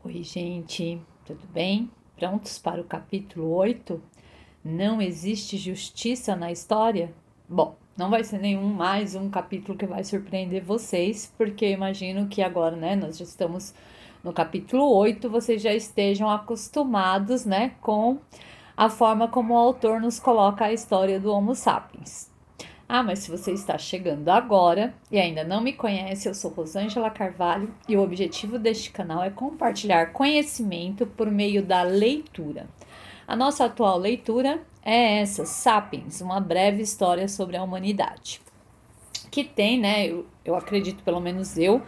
Oi, gente, tudo bem? Prontos para o capítulo 8? Não existe justiça na história? Bom, não vai ser mais um capítulo que vai surpreender vocês, porque eu imagino que agora, né, nós já estamos no capítulo 8, vocês já estejam acostumados, né, com a forma como o autor nos coloca a história do Homo sapiens. Mas se você está chegando agora e ainda não me conhece, eu sou Rosângela Carvalho e o objetivo deste canal é compartilhar conhecimento por meio da leitura. A nossa atual leitura é essa, Sapiens, uma breve história sobre a humanidade. Que tem, né, eu acredito, pelo menos eu,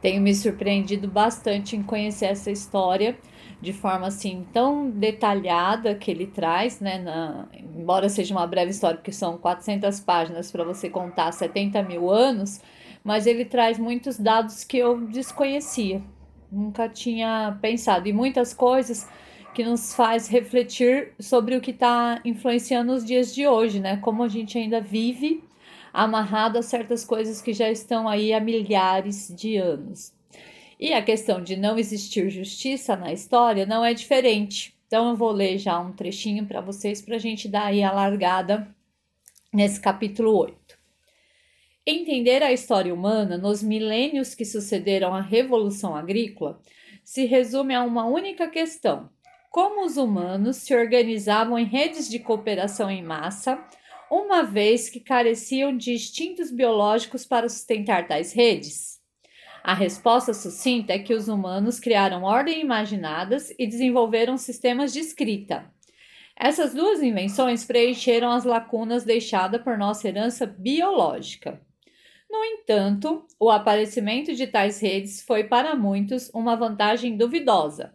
tenho me surpreendido bastante em conhecer essa história de forma assim tão detalhada que ele traz, né? Embora seja uma breve história, porque são 400 páginas para você contar 70 mil anos, mas ele traz muitos dados que eu desconhecia, nunca tinha pensado, e muitas coisas que nos faz refletir sobre o que está influenciando os dias de hoje, né? Como a gente ainda vive amarrado a certas coisas que já estão aí há milhares de anos. E a questão de não existir justiça na história não é diferente. Então eu vou ler já um trechinho para vocês para a gente dar aí a largada nesse capítulo 8. Entender a história humana nos milênios que sucederam à Revolução Agrícola se resume a uma única questão: como os humanos se organizavam em redes de cooperação em massa, uma vez que careciam de instintos biológicos para sustentar tais redes? A resposta sucinta é que os humanos criaram ordem imaginadas e desenvolveram sistemas de escrita. Essas duas invenções preencheram as lacunas deixadas por nossa herança biológica. No entanto, o aparecimento de tais redes foi para muitos uma vantagem duvidosa.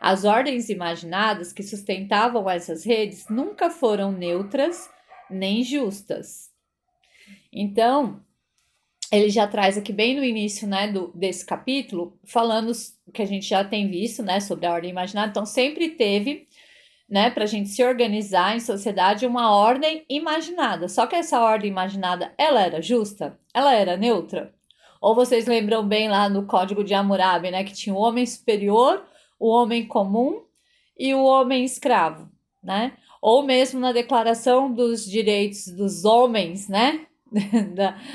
As ordens imaginadas que sustentavam essas redes nunca foram neutras nem justas. Então, ele já traz aqui bem no início, né, desse capítulo, falando que a gente já tem visto, né, sobre a ordem imaginada. Então, sempre teve, né, para a gente se organizar em sociedade, uma ordem imaginada. Só que essa ordem imaginada, ela era justa? Ela era neutra? Ou vocês lembram bem lá no Código de Hammurabi, né, que tinha o homem superior, o homem comum e o homem escravo, né? Ou mesmo na Declaração dos Direitos dos Homens, né,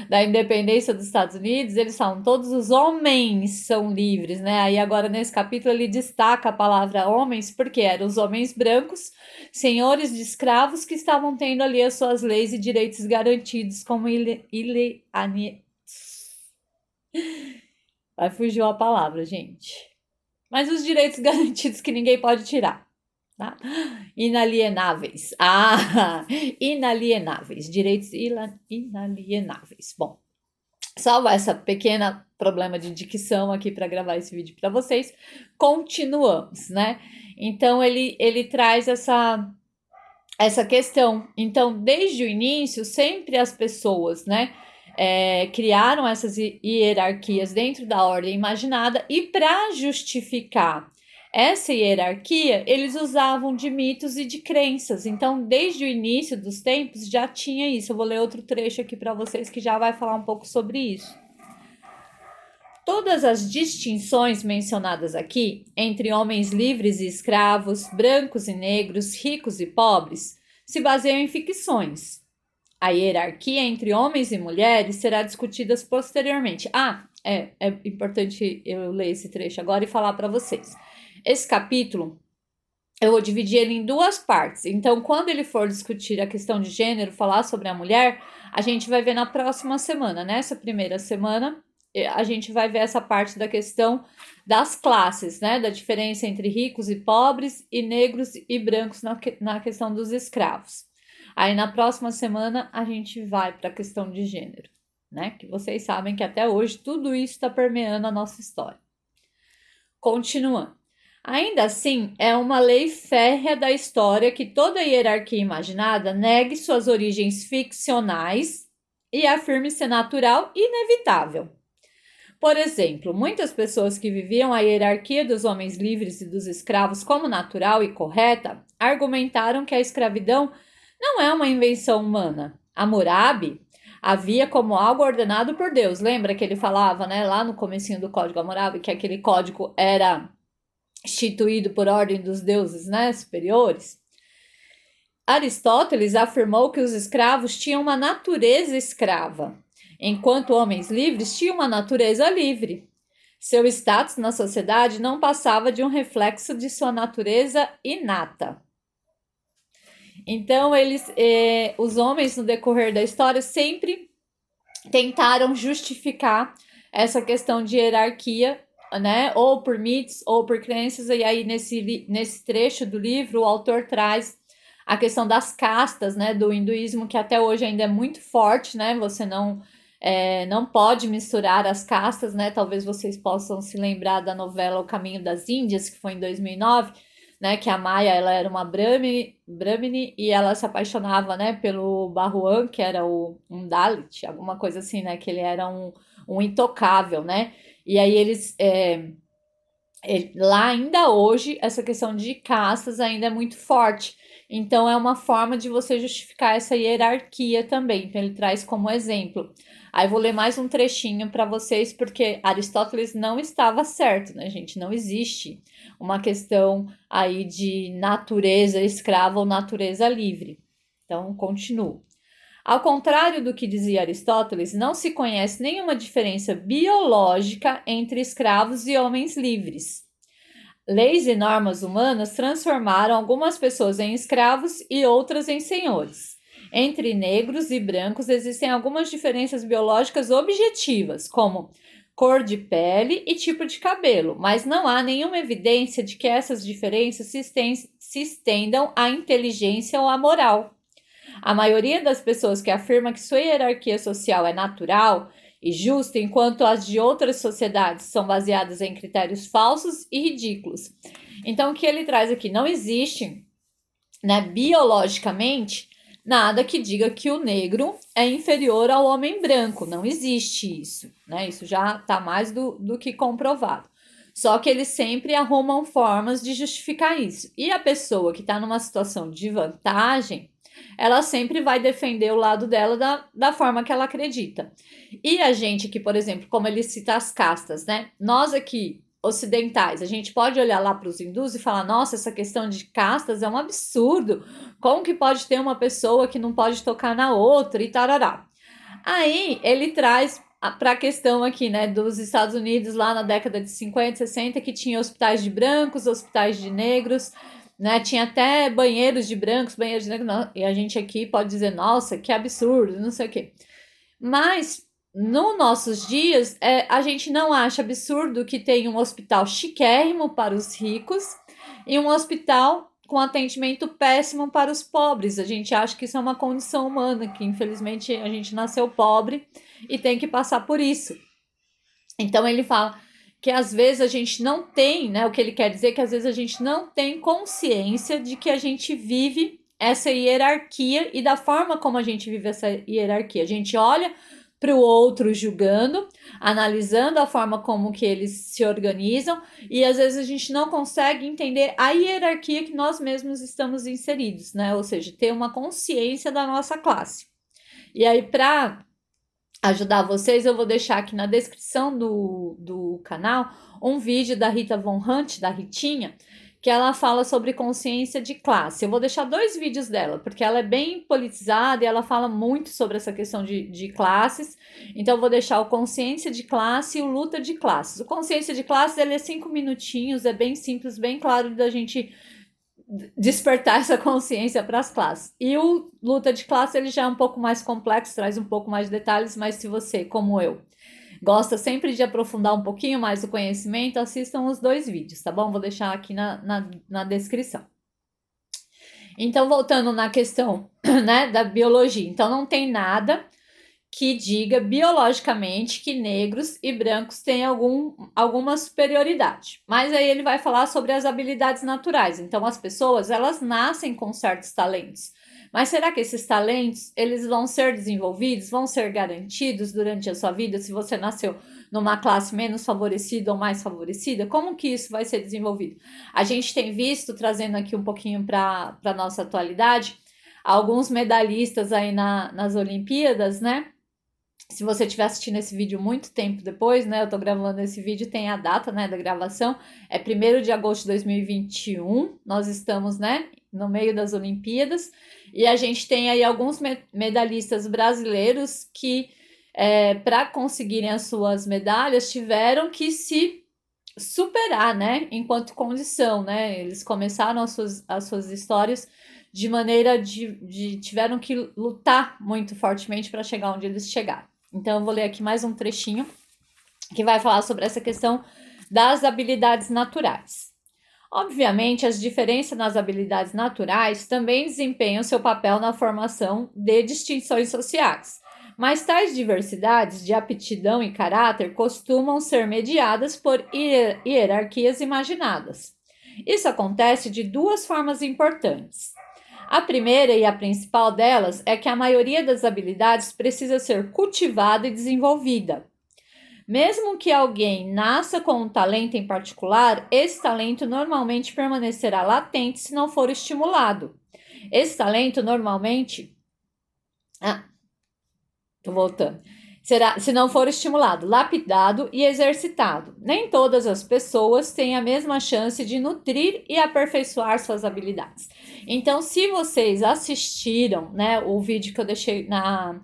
da independência dos Estados Unidos, eles falam todos os homens são livres, né? Aí agora nesse capítulo ele destaca a palavra homens, porque eram os homens brancos, senhores de escravos que estavam tendo ali as suas leis e direitos garantidos, como Vai fugiu a palavra, gente. Mas os direitos garantidos que ninguém pode tirar. Tá? Inalienáveis. Inalienáveis. Direitos inalienáveis. Bom, salvo essa pequena problema de dicção aqui para gravar esse vídeo para vocês, continuamos, né? Então ele traz essa questão. Então, desde o início, sempre as pessoas, né, criaram essas hierarquias dentro da ordem imaginada e para justificar essa hierarquia, eles usavam de mitos e de crenças. Então, desde o início dos tempos já tinha isso. Eu vou ler outro trecho aqui para vocês que já vai falar um pouco sobre isso. Todas as distinções mencionadas aqui, entre homens livres e escravos, brancos e negros, ricos e pobres, se baseiam em ficções. A hierarquia entre homens e mulheres será discutida posteriormente. É importante eu ler esse trecho agora e falar para vocês. Esse capítulo, eu vou dividir ele em duas partes. Então, quando ele for discutir a questão de gênero, falar sobre a mulher, a gente vai ver na próxima semana. Nessa primeira semana, a gente vai ver essa parte da questão das classes, né? Da diferença entre ricos e pobres e negros e brancos na questão dos escravos. Aí na próxima semana a gente vai para a questão de gênero, né? Que vocês sabem que até hoje tudo isso está permeando a nossa história. Continuando. Ainda assim, é uma lei férrea da história que toda hierarquia imaginada negue suas origens ficcionais e afirme ser natural e inevitável. Por exemplo, muitas pessoas que viviam a hierarquia dos homens livres e dos escravos como natural e correta argumentaram que a escravidão não é uma invenção humana. Hammurabi havia como algo ordenado por Deus. Lembra que ele falava, né, lá no comecinho do Código Hammurabi, que aquele código era instituído por ordem dos deuses, né, superiores. Aristóteles afirmou que os escravos tinham uma natureza escrava, enquanto homens livres tinham uma natureza livre. Seu status na sociedade não passava de um reflexo de sua natureza inata. Então, os homens, no decorrer da história, sempre tentaram justificar essa questão de hierarquia, né? Ou por mitos, ou por crenças. E aí, nesse trecho do livro, o autor traz a questão das castas, né? Do hinduísmo, que até hoje ainda é muito forte, né? Você não pode misturar as castas, né? Talvez vocês possam se lembrar da novela O Caminho das Índias, que foi em 2009, né? Que a Maia, ela era uma Brahmini e ela se apaixonava, né? Pelo Bhagwan, que era um Dalit, alguma coisa assim, né? Que ele era um intocável, né? E aí lá ainda hoje, essa questão de castas ainda é muito forte. Então, é uma forma de você justificar essa hierarquia também. Então, ele traz como exemplo. Aí, vou ler mais um trechinho para vocês, porque Aristóteles não estava certo, né, gente? Não existe uma questão aí de natureza escrava ou natureza livre. Então, continuo. Ao contrário do que dizia Aristóteles, não se conhece nenhuma diferença biológica entre escravos e homens livres. Leis e normas humanas transformaram algumas pessoas em escravos e outras em senhores. Entre negros e brancos existem algumas diferenças biológicas objetivas, como cor de pele e tipo de cabelo, mas não há nenhuma evidência de que essas diferenças se estendam à inteligência ou à moral. A maioria das pessoas que afirma que sua hierarquia social é natural e justa, enquanto as de outras sociedades são baseadas em critérios falsos e ridículos. Então, o que ele traz aqui? Não existe, né, biologicamente, nada que diga que o negro é inferior ao homem branco. Não existe isso, né? Isso já está mais do que comprovado. Só que eles sempre arrumam formas de justificar isso. E a pessoa que está numa situação de vantagem, ela sempre vai defender o lado dela da forma que ela acredita. E a gente aqui, por exemplo, como ele cita as castas, né? Nós aqui, ocidentais, a gente pode olhar lá para os hindus e falar: nossa, essa questão de castas é um absurdo. Como que pode ter uma pessoa que não pode tocar na outra e tarará? Aí ele traz para a questão aqui, né, dos Estados Unidos lá na década de 50, 60, que tinha hospitais de brancos, hospitais de negros, né, tinha até banheiros de brancos, banheiros de negros, e a gente aqui pode dizer, nossa, que absurdo, não sei o quê. Mas, nos nossos dias, a gente não acha absurdo que tenha um hospital chiquérrimo para os ricos e um hospital com atendimento péssimo para os pobres. A gente acha que isso é uma condição humana, que infelizmente a gente nasceu pobre e tem que passar por isso. Então ele fala que às vezes a gente não tem, né? O que ele quer dizer é que às vezes a gente não tem consciência de que a gente vive essa hierarquia e da forma como a gente vive essa hierarquia. A gente olha para o outro julgando, analisando a forma como que eles se organizam e às vezes a gente não consegue entender a hierarquia que nós mesmos estamos inseridos, né? Ou seja, ter uma consciência da nossa classe. E aí, para ajudar vocês, eu vou deixar aqui na descrição do canal um vídeo da Rita Von Hunt, da Ritinha, que ela fala sobre consciência de classe. Eu vou deixar 2 vídeos dela, porque ela é bem politizada e ela fala muito sobre essa questão de classes. Então, eu vou deixar o consciência de classe e o luta de classes. O consciência de classes, ele é 5 minutinhos, é bem simples, bem claro da gente despertar essa consciência para as classes. E o luta de classe, ele já é um pouco mais complexo, traz um pouco mais de detalhes, mas se você, como eu, gosta sempre de aprofundar um pouquinho mais o conhecimento, assistam os 2 vídeos, tá bom? Vou deixar aqui na descrição. Então, voltando na questão, né, da biologia. Então, não tem nada que diga biologicamente que negros e brancos têm alguma superioridade. Mas aí ele vai falar sobre as habilidades naturais. Então, as pessoas, elas nascem com certos talentos. Mas será que esses talentos, eles vão ser desenvolvidos, vão ser garantidos durante a sua vida se você nasceu numa classe menos favorecida ou mais favorecida? Como que isso vai ser desenvolvido? A gente tem visto, trazendo aqui um pouquinho para a nossa atualidade, alguns medalhistas aí nas Olimpíadas, né? Se você estiver assistindo esse vídeo muito tempo depois, né? Eu tô gravando esse vídeo, tem a data, né, da gravação. É 1º de agosto de 2021. Nós estamos, né, no meio das Olimpíadas. E a gente tem aí alguns medalhistas brasileiros que, para conseguirem as suas medalhas, tiveram que se superar, né, enquanto condição, né? Eles começaram as suas histórias de maneira tiveram que lutar muito fortemente para chegar onde eles chegaram. Então, eu vou ler aqui mais um trechinho que vai falar sobre essa questão das habilidades naturais. Obviamente, as diferenças nas habilidades naturais também desempenham seu papel na formação de distinções sociais, mas tais diversidades de aptidão e caráter costumam ser mediadas por hierarquias imaginadas. Isso acontece de duas formas importantes. A primeira e a principal delas é que a maioria das habilidades precisa ser cultivada e desenvolvida. Mesmo que alguém nasça com um talento em particular, esse talento normalmente permanecerá latente se não for estimulado. Esse talento normalmente. Tô voltando. Será, se não for estimulado, lapidado e exercitado. Nem todas as pessoas têm a mesma chance de nutrir e aperfeiçoar suas habilidades. Então, se vocês assistiram, né, o vídeo que eu deixei na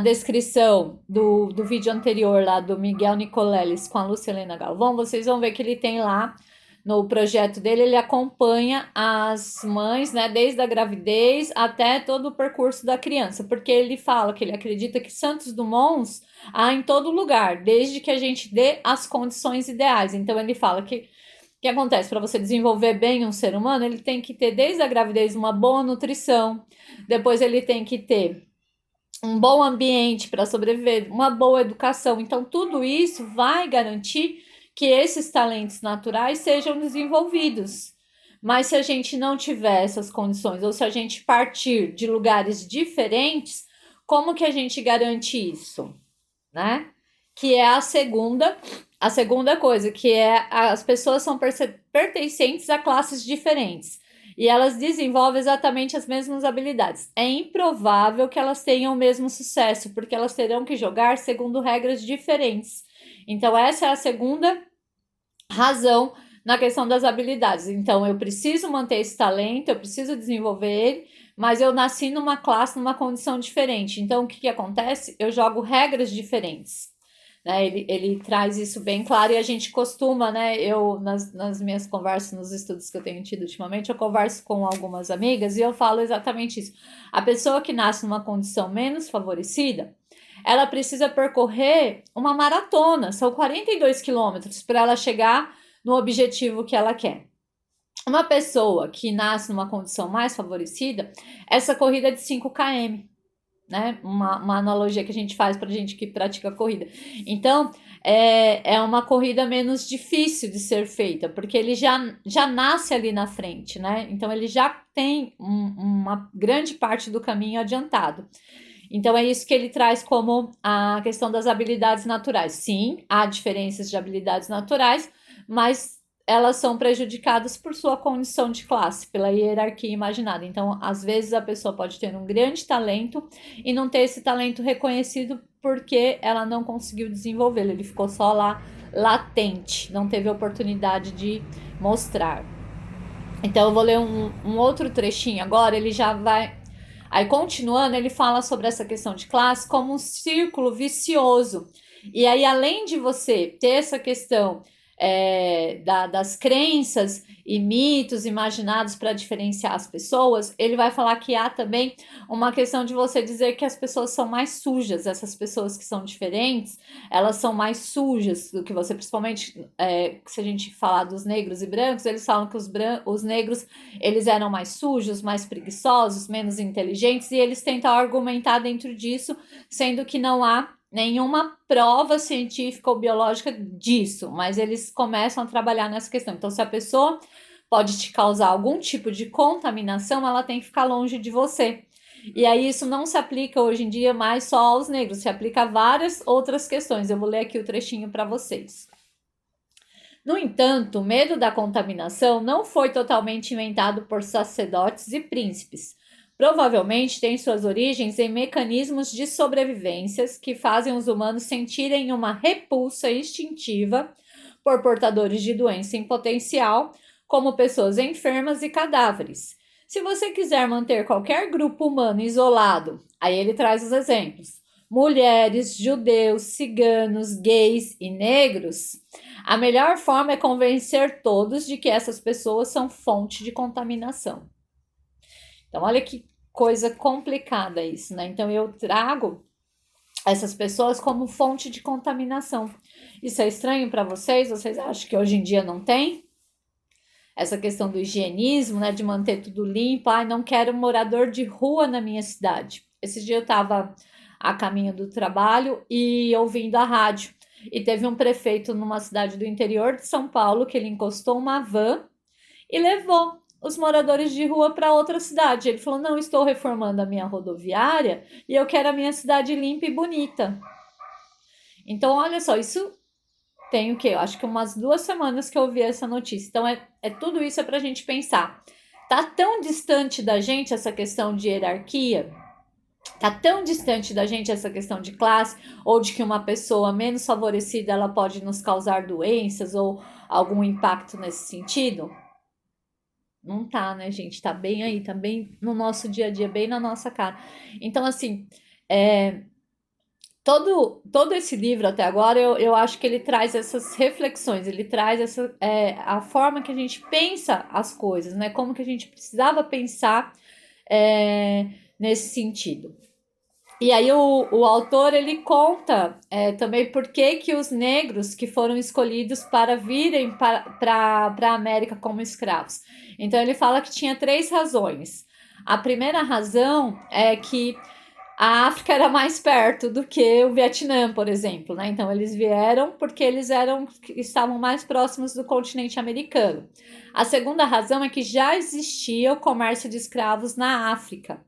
descrição do vídeo anterior lá do Miguel Nicoleles com a Lucilena Galvão, vocês vão ver que ele tem lá no projeto dele, ele acompanha as mães, né, desde a gravidez até todo o percurso da criança, porque ele fala que ele acredita que Santos Dumonts há em todo lugar, desde que a gente dê as condições ideais. Então ele fala que o que acontece para você desenvolver bem um ser humano, ele tem que ter desde a gravidez uma boa nutrição, depois ele tem que ter um bom ambiente para sobreviver, uma boa educação. Então tudo isso vai garantir que esses talentos naturais sejam desenvolvidos. Mas se a gente não tiver essas condições, ou se a gente partir de lugares diferentes, como que a gente garante isso, né? Que é a segunda coisa, que é as pessoas são pertencentes a classes diferentes e elas desenvolvem exatamente as mesmas habilidades. É improvável que elas tenham o mesmo sucesso, porque elas terão que jogar segundo regras diferentes. Então, essa é a segunda razão na questão das habilidades. Então, eu preciso manter esse talento, eu preciso desenvolver ele, mas eu nasci numa classe, numa condição diferente. Então, o que acontece? Eu jogo regras diferentes. Né? Ele traz isso bem claro e a gente costuma, né? Eu, nas minhas conversas, nos estudos que eu tenho tido ultimamente, eu converso com algumas amigas e eu falo exatamente isso. A pessoa que nasce numa condição menos favorecida, ela precisa percorrer uma maratona, são 42 quilômetros para ela chegar no objetivo que ela quer. Uma pessoa que nasce numa condição mais favorecida, essa corrida é de 5 km, né? Uma analogia que a gente faz para gente que pratica corrida. Então, é uma corrida menos difícil de ser feita, porque ele já nasce ali na frente, né? Então, ele já tem uma grande parte do caminho adiantado. Então, é isso que ele traz como a questão das habilidades naturais. Sim, há diferenças de habilidades naturais, mas elas são prejudicadas por sua condição de classe, pela hierarquia imaginada. Então, às vezes, a pessoa pode ter um grande talento e não ter esse talento reconhecido porque ela não conseguiu desenvolvê-lo. Ele ficou só lá latente, não teve oportunidade de mostrar. Então, eu vou ler um outro trechinho agora, ele já vai. Aí, continuando, ele fala sobre essa questão de classe como um círculo vicioso. E aí, além de você ter essa questão das crenças e mitos imaginados para diferenciar as pessoas, ele vai falar que há também uma questão de você dizer que as pessoas são mais sujas, essas pessoas que são diferentes, elas são mais sujas do que você, principalmente se a gente falar dos negros e brancos, eles falam que os negros eles eram mais sujos, mais preguiçosos, menos inteligentes, e eles tentam argumentar dentro disso, sendo que não há nenhuma prova científica ou biológica disso, mas eles começam a trabalhar nessa questão. Então, se a pessoa pode te causar algum tipo de contaminação, ela tem que ficar longe de você. E aí isso não se aplica hoje em dia mais só aos negros, se aplica a várias outras questões. Eu vou ler aqui o trechinho para vocês. No entanto, o medo da contaminação não foi totalmente inventado por sacerdotes e príncipes. provavelmente têm suas origens em mecanismos de sobrevivência que fazem os humanos sentirem uma repulsa instintiva por portadores de doença em potencial, como pessoas enfermas e cadáveres. Se você quiser manter qualquer grupo humano isolado, aí ele traz os exemplos: mulheres, judeus, ciganos, gays e negros, a melhor forma é convencer todos de que essas pessoas são fonte de contaminação. Então, olha que coisa complicada isso, né? Então, eu trago essas pessoas como fonte de contaminação. Isso é estranho para vocês? Vocês acham que hoje em dia não tem? Essa questão do higienismo, né? De manter tudo limpo. Ai, não quero morador de rua na minha cidade. Esse dia eu estava a caminho do trabalho e ouvindo a rádio. E teve um prefeito numa cidade do interior de São Paulo que ele encostou uma van e levou os moradores de rua para outra cidade. Ele falou: não, estou reformando a minha rodoviária e eu quero a minha cidade limpa e bonita. Então, olha só, isso tem o quê? Eu acho que umas 2 semanas que eu ouvi essa notícia. Então, tudo isso é para a gente pensar. Tá tão distante da gente essa questão de hierarquia? Tá tão distante da gente essa questão de classe, ou de que uma pessoa menos favorecida ela pode nos causar doenças ou algum impacto nesse sentido? Não tá, né, gente? Tá bem aí, tá bem no nosso dia a dia, bem na nossa cara. Então, assim, todo esse livro até agora, eu acho que ele traz essas reflexões, ele traz a forma que a gente pensa as coisas, né? Como que a gente precisava pensar nesse sentido. E aí o autor, ele conta também por que os negros que foram escolhidos para virem para a América como escravos. Então ele fala que tinha 3 razões. A primeira razão é que a África era mais perto do que o Vietnã, por exemplo, né? Então eles vieram porque eles estavam mais próximos do continente americano. A segunda razão é que já existia o comércio de escravos na África.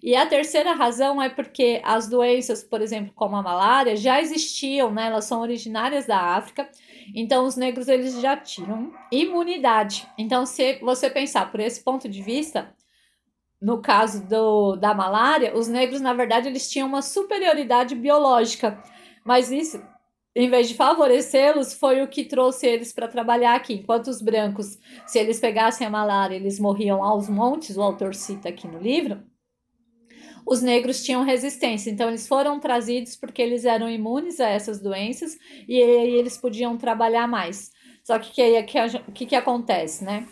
E a terceira razão é porque as doenças, por exemplo, como a malária, já existiam, né? Elas são originárias da África. Então os negros eles já tinham imunidade. Então, se você pensar por esse ponto de vista, no caso da malária, os negros, na verdade, eles tinham uma superioridade biológica. Mas isso, em vez de favorecê-los, foi o que trouxe eles para trabalhar aqui. Enquanto os brancos, se eles pegassem a malária, eles morriam aos montes, o autor cita aqui no livro, os negros tinham resistência. Então, eles foram trazidos porque eles eram imunes a essas doenças e aí eles podiam trabalhar mais. Só que aí o que acontece, né?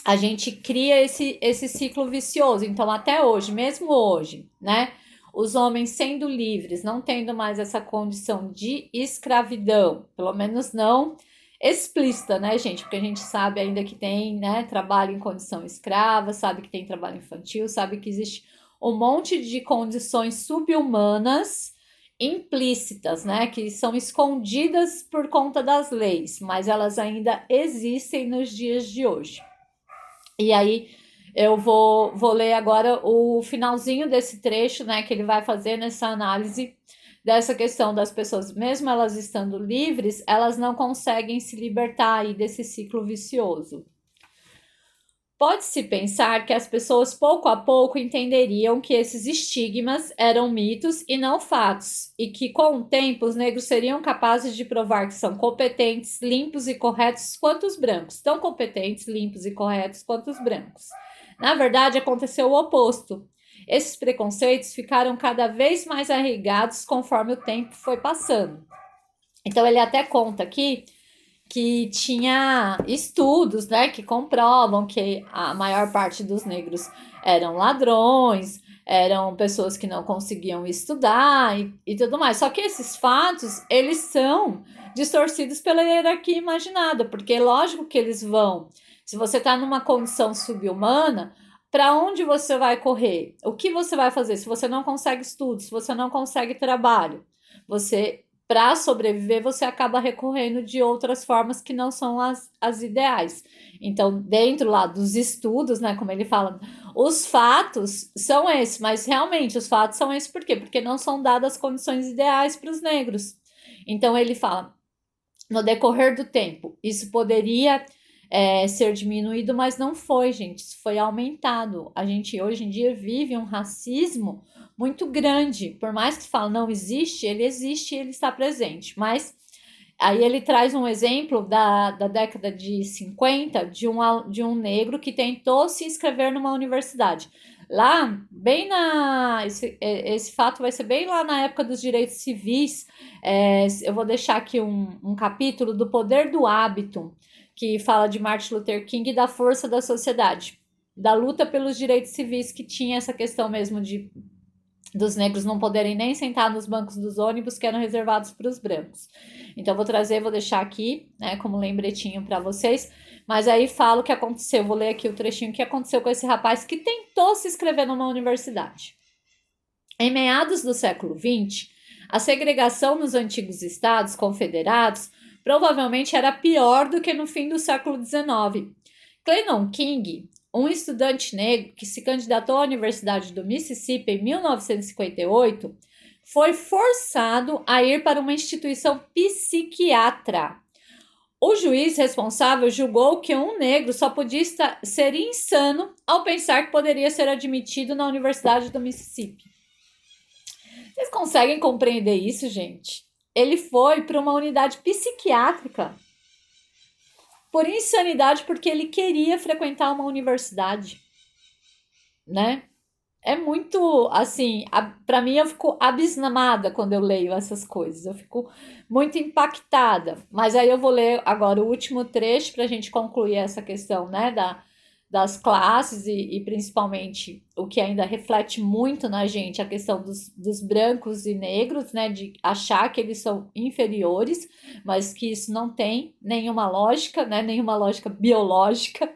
A gente cria esse ciclo vicioso. Então, até hoje, mesmo hoje, né? Os homens sendo livres, não tendo mais essa condição de escravidão, pelo menos não explícita, né, gente? Porque a gente sabe ainda que tem, né, trabalho em condição escrava, sabe que tem trabalho infantil, sabe que existe um monte de condições subhumanas implícitas, né, que são escondidas por conta das leis, mas elas ainda existem nos dias de hoje. E aí eu vou ler agora o finalzinho desse trecho, né, que ele vai fazer nessa análise dessa questão das pessoas, mesmo elas estando livres, elas não conseguem se libertar aí desse ciclo vicioso. Pode-se pensar que as pessoas pouco a pouco entenderiam que esses estigmas eram mitos e não fatos, e que com o tempo os negros seriam capazes de provar que são competentes, limpos e corretos quanto os brancos, tão competentes, limpos e corretos quanto os brancos. Na verdade, aconteceu o oposto. Esses preconceitos ficaram cada vez mais arraigados conforme o tempo foi passando. Então ele até conta aqui que tinha estudos, né, que comprovam que a maior parte dos negros eram ladrões, eram pessoas que não conseguiam estudar e tudo mais. Só que esses fatos, eles são distorcidos pela hierarquia imaginada, porque é lógico que eles vão. Se você está numa condição subhumana, para onde você vai correr? O que você vai fazer? Se você não consegue estudo, se você não consegue trabalho, para sobreviver, você acaba recorrendo de outras formas que não são as ideais. Então, dentro lá dos estudos, né, como ele fala, os fatos são esses, mas realmente os fatos são esses por quê? Porque não são dadas as condições ideais para os negros. Então, ele fala, no decorrer do tempo, isso poderia ser diminuído, mas não foi, gente. Isso foi aumentado. A gente hoje em dia vive um racismo muito grande. Por mais que se fale não existe, ele está presente. Mas aí ele traz um exemplo da década de 50 de um negro que tentou se inscrever numa universidade. Lá, bem na. Esse fato vai ser bem lá na época dos direitos civis. Eu vou deixar aqui um capítulo do Poder do Hábito, que fala de Martin Luther King e da força da sociedade, da luta pelos direitos civis, que tinha essa questão mesmo dos negros não poderem nem sentar nos bancos dos ônibus que eram reservados para os brancos. Então vou deixar aqui, né, como lembretinho para vocês. Mas aí falo o que aconteceu, vou ler aqui o trechinho que aconteceu com esse rapaz que tentou se inscrever numa universidade. Em meados do século XX, a segregação nos antigos estados confederados provavelmente era pior do que no fim do século XIX. Clayton King, um estudante negro que se candidatou à Universidade do Mississippi em 1958, foi forçado a ir para uma instituição psiquiátrica. O juiz responsável julgou que um negro só podia ser insano ao pensar que poderia ser admitido na Universidade do Mississippi. Vocês conseguem compreender isso, gente? Ele foi para uma unidade psiquiátrica por insanidade, porque ele queria frequentar uma universidade, né? É muito, assim, para mim eu fico abismada quando eu leio essas coisas, eu fico muito impactada. Mas aí eu vou ler agora o último trecho para a gente concluir essa questão, né, das classes e principalmente o que ainda reflete muito na gente, a questão dos brancos e negros, né, de achar que eles são inferiores, mas que isso não tem nenhuma lógica, né, nenhuma lógica biológica.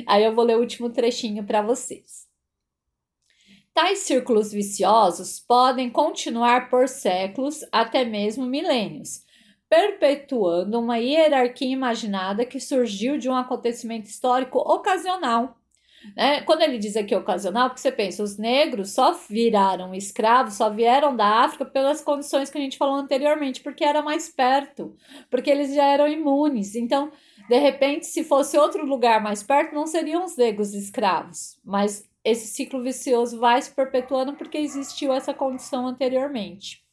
Aí eu vou ler o último trechinho para vocês. Tais círculos viciosos podem continuar por séculos, até mesmo milênios, perpetuando uma hierarquia imaginada que surgiu de um acontecimento histórico ocasional. Né? Quando ele diz aqui ocasional, porque você pensa, os negros só viraram escravos, só vieram da África pelas condições que a gente falou anteriormente, porque era mais perto, porque eles já eram imunes. Então, de repente, se fosse outro lugar mais perto, não seriam os negros escravos, mas esse ciclo vicioso vai se perpetuando porque existiu essa condição anteriormente.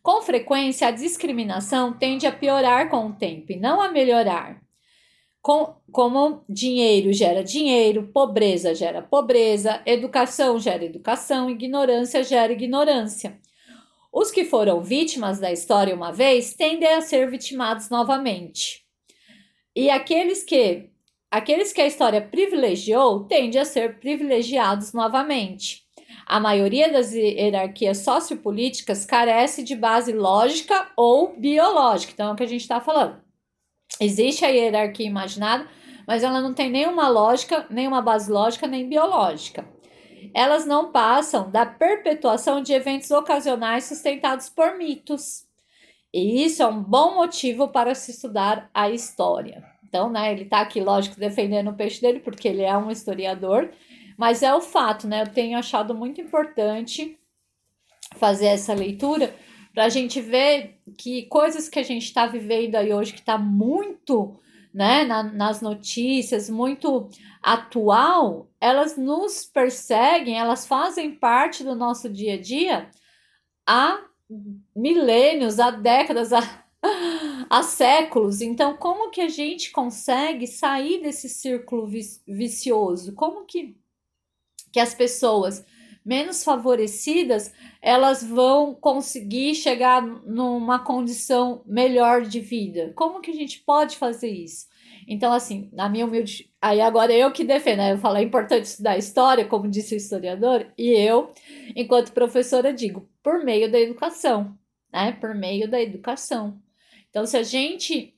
Com frequência, a discriminação tende a piorar com o tempo e não a melhorar. Como dinheiro gera dinheiro, pobreza gera pobreza, educação gera educação, ignorância gera ignorância. Os que foram vítimas da história uma vez tendem a ser vitimados novamente. E aqueles que a história privilegiou tendem a ser privilegiados novamente. A maioria das hierarquias sociopolíticas carece de base lógica ou biológica. Então, é o que a gente está falando. Existe a hierarquia imaginada, mas ela não tem nenhuma lógica, nenhuma base lógica, nem biológica. Elas não passam da perpetuação de eventos ocasionais sustentados por mitos. E isso é um bom motivo para se estudar a história. Então, né, ele está aqui, lógico, defendendo o peixe dele, porque ele é um historiador, mas é o fato, né, eu tenho achado muito importante fazer essa leitura para a gente ver que coisas que a gente está vivendo aí hoje, que está muito, né, nas notícias, muito atual, elas nos perseguem, elas fazem parte do nosso dia a dia há milênios, há décadas, há séculos. Então, como que a gente consegue sair desse círculo vicioso? Como que as pessoas menos favorecidas elas vão conseguir chegar numa condição melhor de vida? Como que a gente pode fazer isso? Então, assim, na minha humilde... Aí agora eu que defendo, né? Eu falo, é importante estudar história, como disse o historiador, e eu, enquanto professora, digo, por meio da educação, né? Por meio da educação. Então, se a gente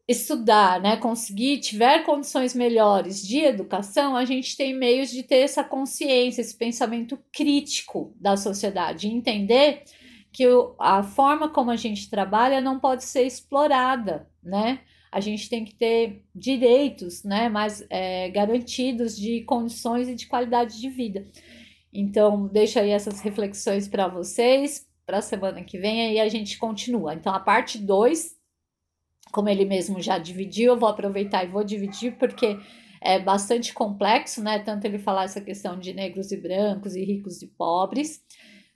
estudar, né, conseguir, tiver condições melhores de educação, a gente tem meios de ter essa consciência, esse pensamento crítico da sociedade, entender que a forma como a gente trabalha não pode ser explorada, né? A gente tem que ter direitos, né, mais garantidos de condições e de qualidade de vida. Então, deixo aí essas reflexões para vocês, para a semana que vem, aí a gente continua. Então, a parte 2 como ele mesmo já dividiu, eu vou aproveitar e vou dividir porque é bastante complexo, né? Tanto ele falar essa questão de negros e brancos e ricos e pobres,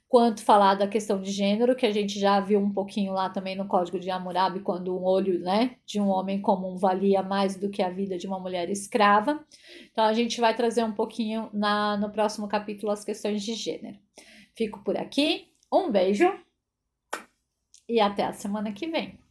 quanto falar da questão de gênero, que a gente já viu um pouquinho lá também no Código de Hammurabi, quando um olho, né, de um homem comum valia mais do que a vida de uma mulher escrava. Então a gente vai trazer um pouquinho no próximo capítulo as questões de gênero. Fico por aqui, um beijo e até a semana que vem.